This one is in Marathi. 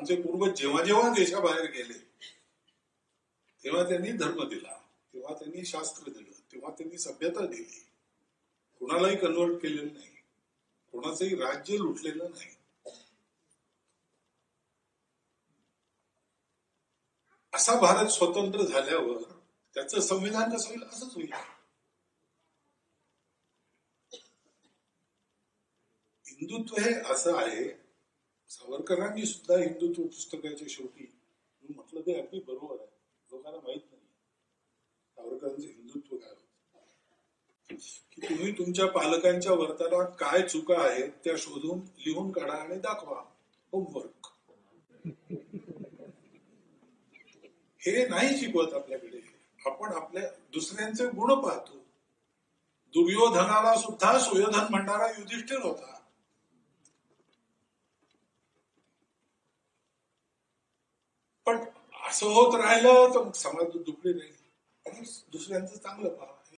आमचे पूर्वज जेव्हा जेव्हा देशाबाहेर गेले तेव्हा त्यांनी धर्म दिला, तेव्हा त्यांनी शास्त्र दिलं, तेव्हा त्यांनी सभ्यता दिली. कोणालाही कन्वर्ट केलेलं नाही, कोणाचंही राज्य लुटलेलं नाही. असा भारत स्वतंत्र झाल्यावर त्याचं संविधान कसं होईल? असंच होईल. हिंदुत्व हे असं आहे. सावरकरांनी सुद्धा हिंदुत्व पुस्तकाच्या शेवटी म्हटलं ते अगदी बरोबर आहे. लोकांना माहित नाही सावरकरांचं हिंदुत्व काय होतं, की तुम्ही तुमच्या पालकांच्या वर्तनात काय चुका आहेत त्या शोधून लिहून काढा आणि दाखवा. होमवर्क. हे नाही शिकवत आपल्याकडे. आपण आपल्या दुसऱ्यांचे गुण पाहतो. दुर्योधनाला सुद्धा सुयोधन म्हणणारा युधिष्ठिर होता. पण असं होत राहिलं तर समाज दुखडी राहील. दुसऱ्यांचं चांगलं पहा.